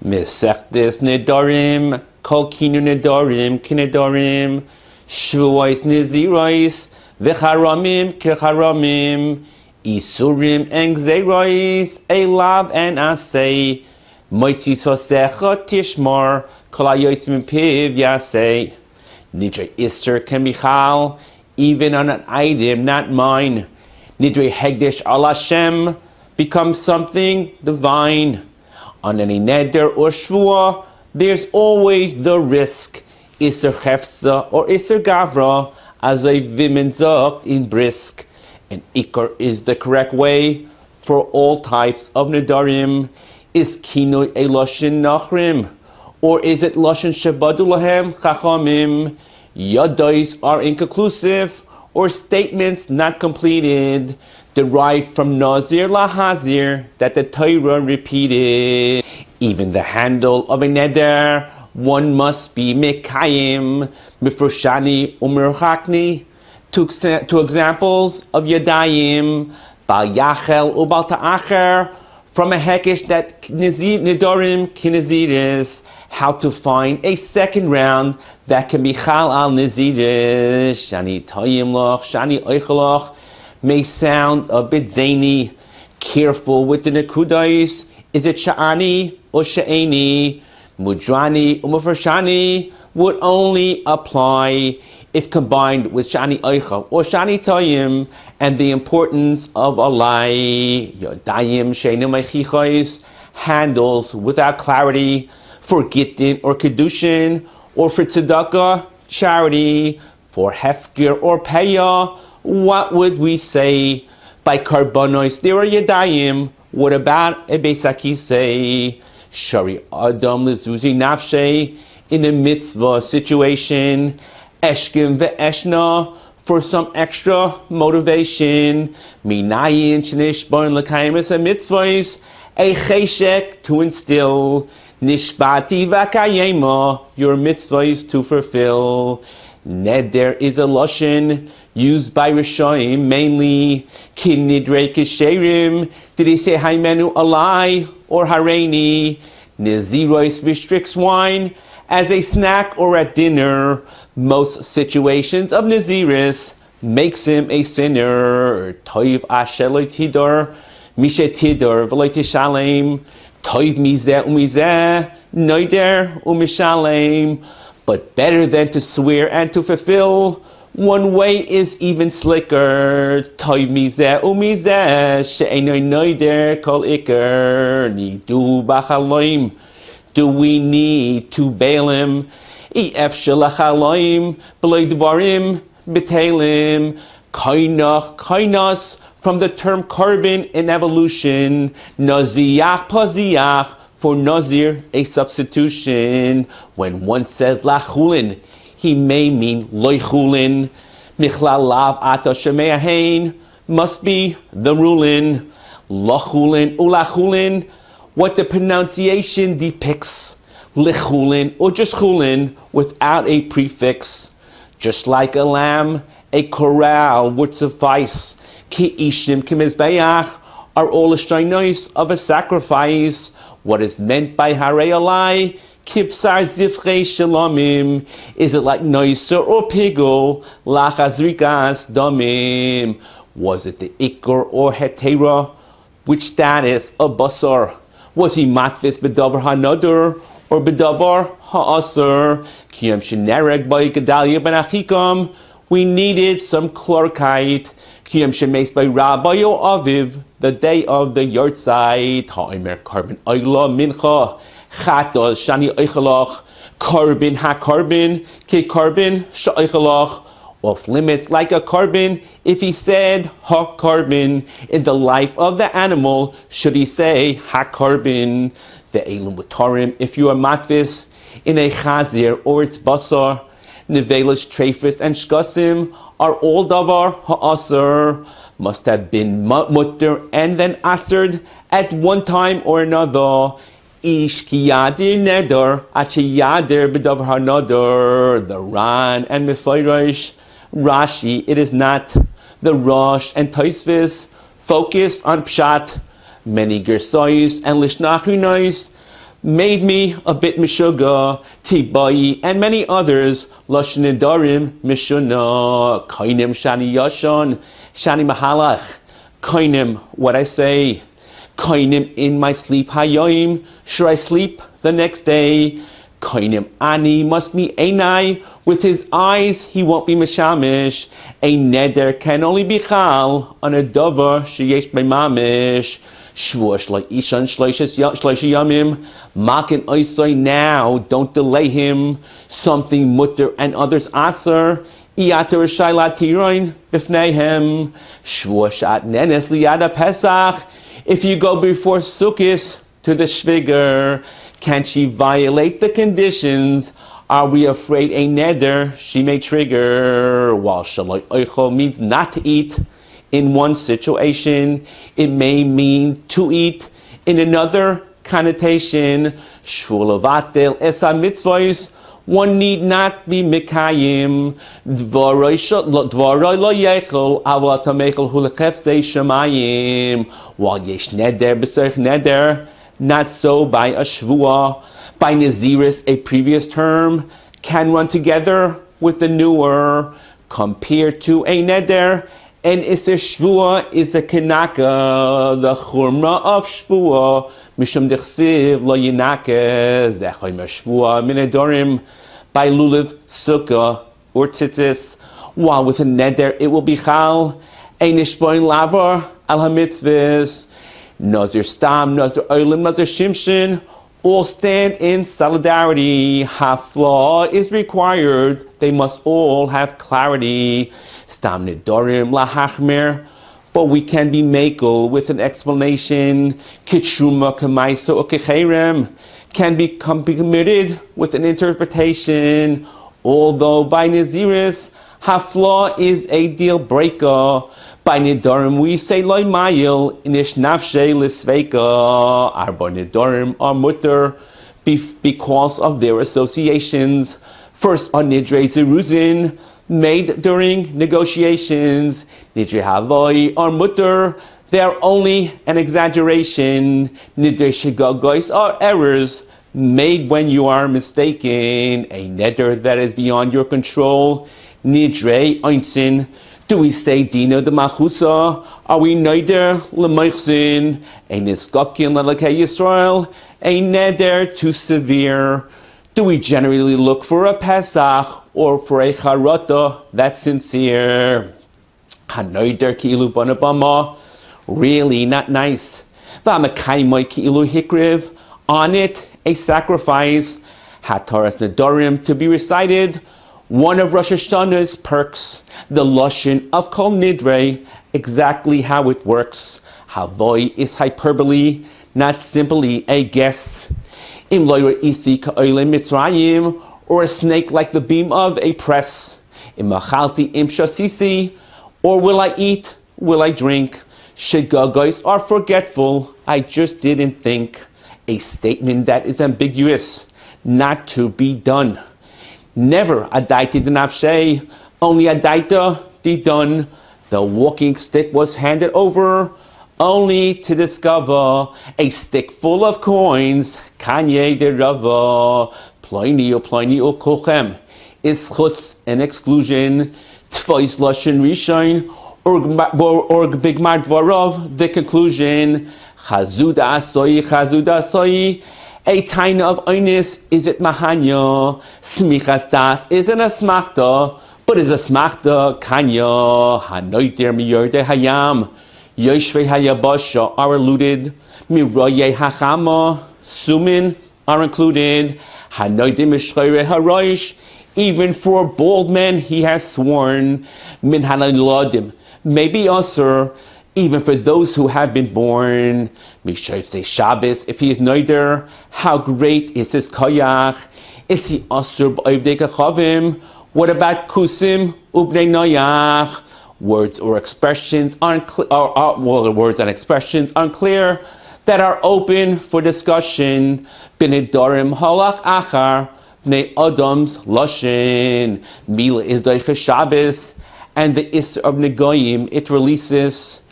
Mesechtes Nedarim, Kol Kinu Nedarim, Kinedarim, Shvuos Nezirois, V'charamim Kecharamim, Isurim and Gzeirois, Elav and Asei, Moitzis Hosecha Tishmar, Kol HaYotzim Piv Yasei. Nidre Isser can be chal, even on an item not mine. Nidre Hegdesh al Hashem becomes something divine. On any neder or shvua, there's always the risk. Isser chefza or isser gavra, as a vimen zogt in brisk. And ikar is the correct way for all types of nedarim. Is kinoi a loshin nachrim, or is it loshin shebadu lahem chachamim? Yadois are inconclusive, or statements not completed, derived from Nazir lahazir, that the Torah repeated. Even the handle of a neder, one must be mekayim, mifroshani umerchakni. Two examples of yadayim, bal yachel ubal ta'acher, from a hekesh that nedarim kineziris, how to find a second round that can be chal al neziris. Shani toyim loch, shani oichelach, may sound a bit zany. Careful with the nekudais. Is it sha'ani or sha'eni? Mudrani or mufarshani would only apply if combined with shani oicha or shani toyim, and the importance of alai. Yodayim sheinu mechichos, handles without clarity for gittin or kedushin, or for tzedakah, charity, for hefker or peya. What would we say? By karbonos there are yadayim. What about a beisakise? Shari adam lezuzi nafshe, in a mitzvah situation. Eshkim ve'eshna, for some extra motivation. Minayin shenishbon l'kaimis a mitzvahs, a cheshek to instill. Nishbati v'kayema, your mitzvahs to fulfill. Neder is a lashon used by Rishonim mainly. Kin nidrei kisherim, did he say haimenu alai or hareini? Nezirois restricts wine as a snack or at dinner. Most situations of Naziris makes him a sinner. Toiv asheloi tidor, mishe tidor v'loi tishalem. Toiv mizeh umizeh, noider umishalem. But better than to swear and to fulfill, one way is even slicker. Toiv mizeh umizeh, she'enoi noider kol iker. Nidu b'chaloim, do we need to bail him? Ef shalachaloim b'loi dvarim b'telim. Kainach, kainas, from the term carbon in evolution. Naziach paziach, for nazir, a substitution. When one says lachulin, he may mean loichulin. Michlalav ata shemeahain, must be the rulin. Lachulin ulachulin, what the pronunciation depicts. Lichulin or just chulin without a prefix. Just like a lamb, a corral would suffice. Ki ishim kimizbayach are all the shtainois of a sacrifice. What is meant by harei alai? Kipsar zifrei shalomim. Is it like noiser or pigo? Lachazrikas domim. Was it the ikor or hetera? Which status of basar? Was he matvis bedavar hanadur or bedavar ha'asar? Kiyam shenereg by Gedalia ben Achikam. We needed some chlorkite. Kiyam shemes by Rabbi or Aviv, the day of the yahrzeit. Ha'omer carbon oila mincha chatos shani oichalach. Carbon ha-carbon ke carbon sha'oichalach. Off limits like a carbon. If he said ha-carbon in the life of the animal, should he say ha-carbon? The elum v'tarim, if you are matvis in a chazir or its basar. Nevelas, treifis, and shkasim are all davar ha'asar, must have been mutter and then aserd at one time or another. Ish ki yadir neder, ache yadir b'davar ha'nadar. The Ran and Mefayrash, Rashi, it is not. The Rosh and Tosfos focus on pshat. Many gersois and lishnachrinais made me a bit mishuga, tibai, and many others. Lashon Nedarim mishuna, kainim shani yashon, shani mahalach, kainim what I say, kainim in my sleep hayoim, should I sleep the next day? Kainim ani must be einai, with his eyes he won't be mishamish. A neder can only be chal on a dover sheyesh b'mamish. Shvuah like ishan shloisha yamim, makin oisoi now, don't delay him. Something mutter and others aser. Iater shailat tiroin b'fneihem. Shvuah shat nenes liyada pesach. If you go before Sukkot to the shviger, can she violate the conditions? Are we afraid a neder she may trigger? While shaloi oicho means not to eat in one situation, it may mean to eat in another connotation. Shvulavatel esa mitzvos, one need not be mikayim. Dvaroi lo yechol aval tamechol hulechefzei shemayim. While yesh neder b'soich neder, not so by a shvuah. By Naziris, a previous term can run together with the newer. Compared to a neder, and Isser Shvuah is a Kanaka, the Churma of Shvuah, Mishum Dechsiv, Lo Yinake, Zechoy Shvuah, Min Nedarim, by Lulav, Sukkah, or Tzitzis, while with a Neder it will be Chal, a Nishboin Lavar, Al HaMitzvahs, Nazir Stam, Nazir Olim, Nazir Shimshin, all stand in solidarity. Hafla is required. They must all have clarity. Stam Nedarim lahachmer, but we can be makel with an explanation. Kitshuma kamaisa or kecherem can be committed with an interpretation. Although by Naziris, hafla is a deal breaker. By Nedarim we say loy mayil inish nafshe lisveika. Arba Nedarim are mutter because of their associations. First on Nidre Zeruzin, made during negotiations. Nidre Havoi are mutter, they are only an exaggeration. Nidre Shigagois are errors made when you are mistaken. A neder that is beyond your control. Nidre Einzin. Do we say Dino de Machusa? Are we Neder Lemeichzin? A Niskokin Lelakei Yisrael? A neder too severe? Do we generally look for a Pesach or for a Charata that's sincere? Hanoider Ki'ilu Bonabama? Really not nice. V'amakaimoi Ki'ilu Hikriv? On it, a sacrifice. Hataras Nedarim to be recited. One of Rosh Hashanah's perks, the Lashon of Kol Nidre, exactly how it works. Havoi is hyperbole, not simply a guess. Im loyer isi ka'oile Mitzrayim, or a snake like the beam of a press. Im machalti im shasisi, or will I eat, will I drink? Shigagos are forgetful, I just didn't think. A statement that is ambiguous, not to be done. Never adaita de nafshe, only adaita de done. The walking stick was handed over, only to discover a stick full of coins. Kanye de Rava, Pliny o Kochem, is chutz an exclusion. Tvois Lashon Rishon, or Bigmar Dvarov, the conclusion. Chazuda asoi. A taina of oinis, is it mahanya? Smichas das is an asmachta, but is a smachta kanya? Hanoiter miyorde hayam, yoshvei hayabasha are alluded. Miroye hachama, sumin are included. Hanoiter mishchore haroish, even for bald men he has sworn. Min hanaladim, maybe usher, even for those who have been born. Mishav say Shabbos, if he is noider, how great is his koyach? Is he asur b'oivdei kachavim? What about kusim ubnei noyach? Words or expressions words and expressions unclear that are open for discussion. B'nedarim halach achar b'nei adam's lashon. Mila is doicha Shabbos, and the Isser of Negoyim it releases.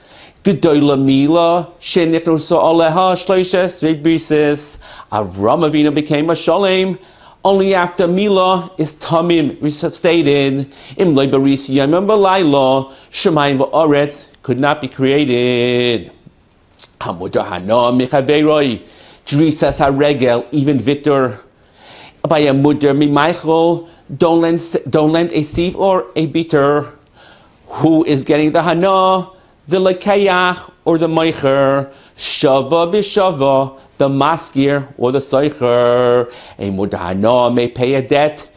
Gedola Mila, Shenikrusa Aleha, Shloishes, Brises. Avram Avinu became a Shalem only after Mila is Tamim restated. Im Leibaris Yamim Balayla, Shemayim Va'aretz could not be created. Hamudah Hana Mechaveroi, Drisas HaRegel, even Vitor. By a mudder Michael, don't lend a sieve or a bitter. Who is getting the Hana? The Lekayach or the Meicher, Shava B'Shava, the Maskir or the Seicher. A Mudahana may pay a debt,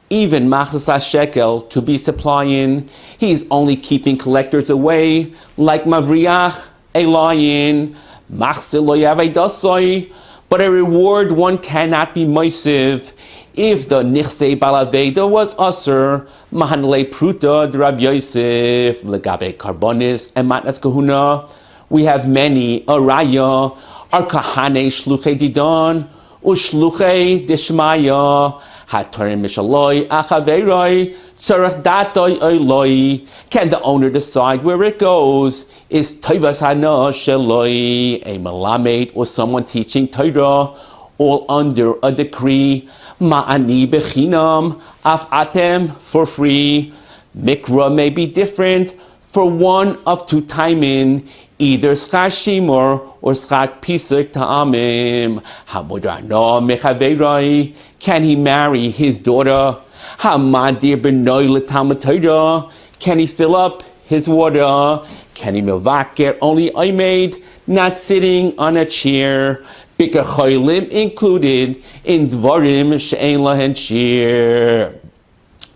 even Machzas Shekel to be supplying. He's only keeping collectors away, like Mavriach, a lion, Machzil lo yavei dasoi. But a reward one cannot be moisiv. If the Nichsei Balaveda was Aser, Mahanle Pruta, the Rab Yosef, Legabe Karbonis, and Matnas Kahuna, we have many, Araya, Arkahane Shluche Didon, Ushluche Dishmaya, Hatarim Mishaloi, Achaveroi, Tzarech Datoi Oiloi. Can the owner decide where it goes? Is Toivas Hana Sheloi, a Malamed or someone teaching Torah, all under a decree? Ma'ani bechinam, af atem, for free. Mikra may be different for one of two timing, either schar shimor or schar pisuk ta'amim. Hamudano mechaverai, can he marry his daughter? Hamadir b'noi l'talmud Torah, can he fill up his water? Can he mevaker only oimed, not sitting on a chair? Bika cholim included in dvarim she'ein lahen shir.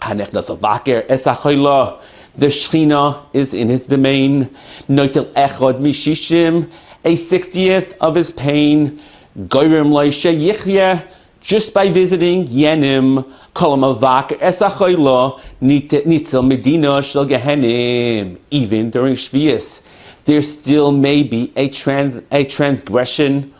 Hanechnas avaker es hacholah. The Shechina is in his domain. Noitel echad mishishim, a 60th of his pain. Goyrim loisha yichya, just by visiting Yenim. Kolam avaker es hacholah, nitzel medina shel gehenim. Even during Shvius, there still may be a transgression.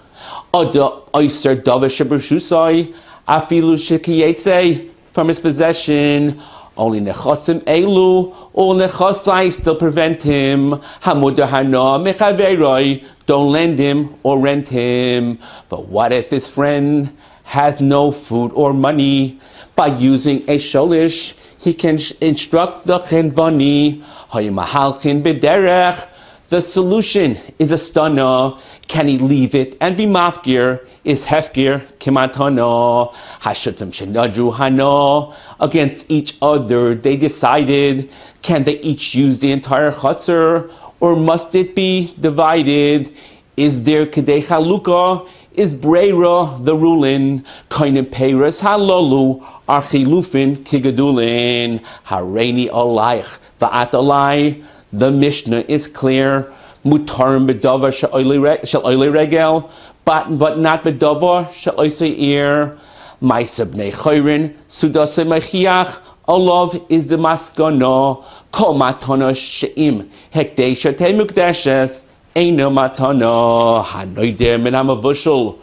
Oda oiser davish b'shusai, afilu shekiyetze, from his possession. Only nechasim elu, all nechasai still prevent him. Hamudah hana mechaveroi, don't lend him or rent him. But what if his friend has no food or money? By using a sholish, he can instruct the chenvani. Hayimahalchin b'derech. The solution is a stunner. Can he leave it and be mafgir? Is hefgir kimatana? Hashutim shenadru hana. Against each other they decided. Can they each use the entire chutzner, or must it be divided? Is there kedei chaluka? Is breira the ruling? Kainim peiras halolu archilufin kigadulin. Hareini alayich va'at alai. The Mishnah is clear. Mutarim b'davar shel oilei regel, but not b'davar shel oisei ear. Ma'aseh bnei chorin sudasei mechiach. Olav is the maskana. Kol matana she'im hekdei shatei mukdeshes eino matana. Hanoider min hamavushel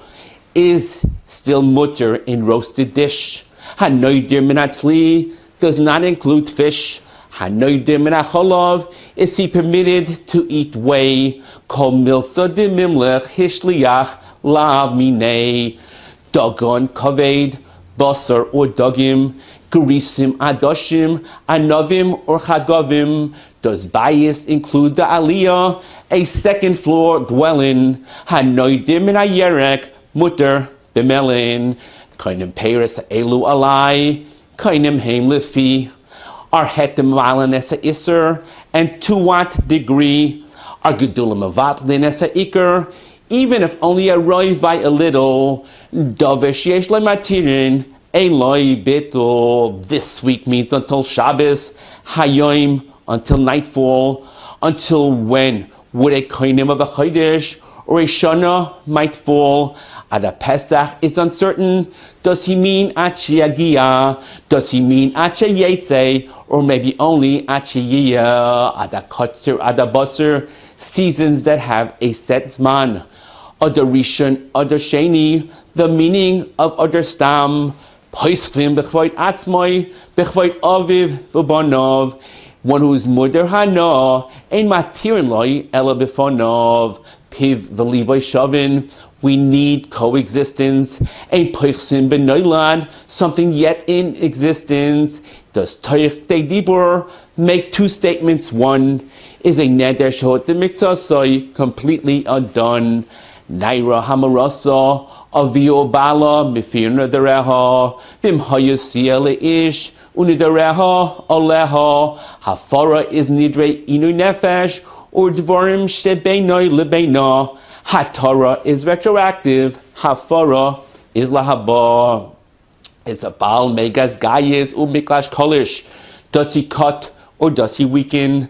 is still mutter in roasted dish. Hanoider min hatzli does not include fish. Hanoider min hacholav, is he permitted to eat whey? Kol milsa de mimlech hishliach lav minei. Dagon kaved, basar or dagim, gerisim adoshim, anavim or chagavim. Does bias include the aliyah, a second floor dwelling? Hanoider min hayerek, mutter b'melin. Kainim peres elu alai, kainim heim lefi. Are hetem valanesa iser, and to what degree? Are gedulim avatlinesa iker, even if only arrived by a little. Davish yesh lematirin, eloi betul. This week means until Shabbos, hayoim, until nightfall. Until when would a koinim of a chodesh or a shana might fall? Ada Pesach is uncertain. Does he mean Achi Yagia? Does he mean Achi Yetze? Or maybe only Achi Yiyah? Ada Kotzer, Ada Basar, seasons that have a set zman. Ada Rishon, Ada Sheni, the meaning of Ada Stam. Poischvim bechvoit atzmoi, bechvoit aviv v'banov. One who is muder hana, ein matirin loy ela bifonov, piv v'liboy shavin. We need coexistence. Ein poichsim benoilad, something yet in existence. Does toich de dibur make two statements? One is a neder shehot de miktsasoi, completely undone. Naira hamarasa, avio bala, mifir nedereha, vim hayusia leish, unidereha, aleha, hafara is nidre inu nefesh, or dvorim shebeinoi lebeina. Hatara is retroactive, hafara is lahaba. Is a baal megas gayes umiklash kolish. Does he cut or does he weaken?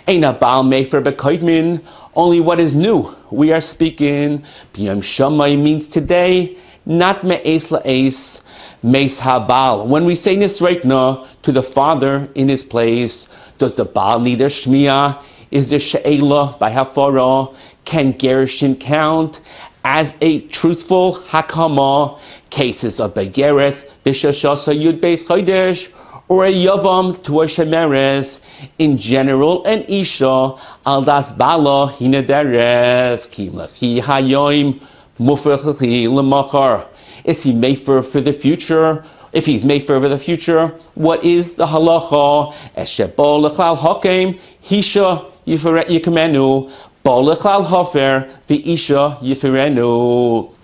Ain't a baal mefer bekoidmin. Only what is new we are speaking. B'yom Shammai means today, not me'es la'es, meis habal. When we say nisreikna to the father in his place, does the baal need a shmiya? Is there she'ela by hafara? Can gerushin count as a truthful hakama? Cases of begeres, b'shashasa yud beis chodesh, or a yavam to a shemeres. In general, an isha al das bala hinederes kim lechi hayoim mufrechi lemachar. Is he mefer for the future? If he's mefer for the future, what is the halacha? Eshebol lechlal hakem hisha yikamenu bol lechlal hafer v'isha yifirenu.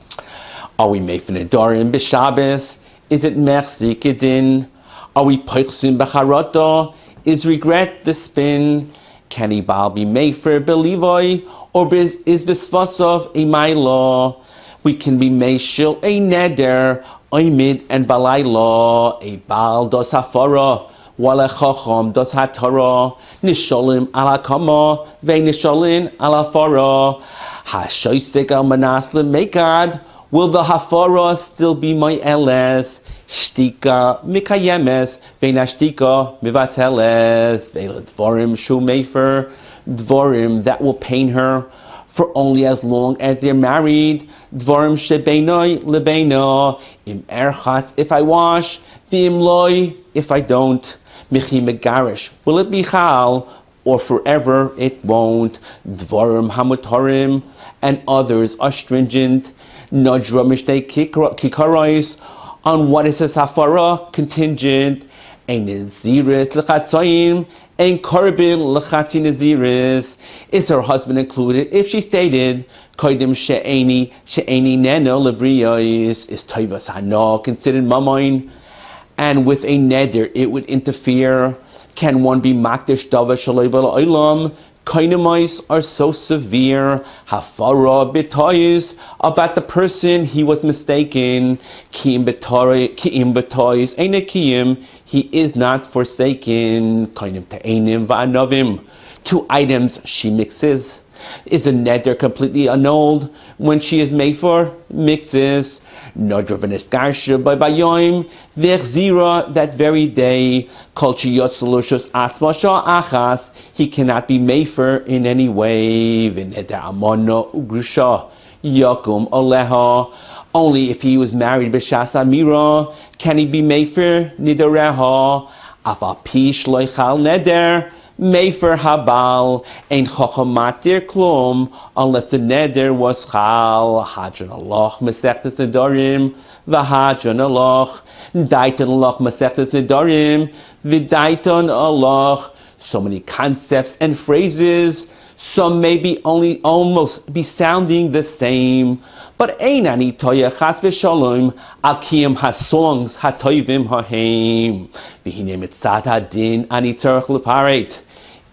Are we mefer nedarim b'Shabbos? Is it mersi kedin? Are we poichsim b'charata? Is regret the spin? Can he bal be mefer b'livoi? Or is b'svasov a maila? We can be meishil a neder, oimid and balayla. A bal dos hafara, wale chacham dos hatara. Nisholim ala kama, ve nisholin ala fara. Hashoisek al manas lemekad. Will the hafara still be my eles? Shtika mikayemes, veina shtika mivateles, veila dvorim shu mefer, dvorim that will pain her for only as long as they're married. Dvorim shebeinoi lebeina, im erchatz if I wash, v'im loy if I don't. Michi megarish, will it be chal, or forever it won't. Dvorim hamutarim, and others are stringent. Nodra mishtei kikarais, on what is a safara contingent. Ein naziris lechatzoyim, ein korbin lechatzi naziris. Is her husband included if she stated koidim she'eni neno lebriyos? Is toivas hana considered mamoin? And with a neder it would interfere. Can one be makdish dava shaloi b'la'olam? Kainamais are so severe. Hafara b'toyis, about the person he was mistaken. Kiim b'toyis, eina kiim, he is not forsaken. Kainim te'enim va'anovim, two items she mixes. Is a neder completely annulled when she is made for mixes? Nodra v'neskarsha by bayoim v'echzira, that very day. Kol sheyotzelushos atzma achas, he cannot be made for in any way. V'neder amona ugrusha yakum oleha, only if he was married b'shas amira can he be made for nidareha. Afal pish loichal neder mefer habal, ein chochomatir klum, unless the neder was chal. Hadron aloch mesechtes nedarim, v'hadron aloch, daiton aloch mesechtes nedarim, v'daiton aloch. So many concepts and phrases, some may be only almost be sounding the same, but ein ani toya chas v'shalom al kiyam hasongs hatoivim haheim, v'hine mitzat hadin ani tzarech leparet.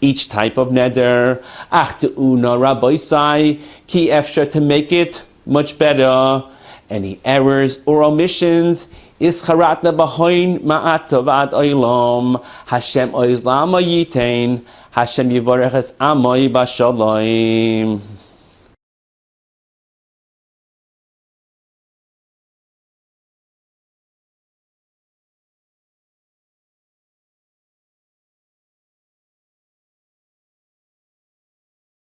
Each type of neder, achtu'una rabboisai, ki efshar, to make it much better. Any errors or omissions, is charatna b'hoin ma'atavad oilam, Hashem oizlam yitain, Hashem yivareches amoy b'shalom.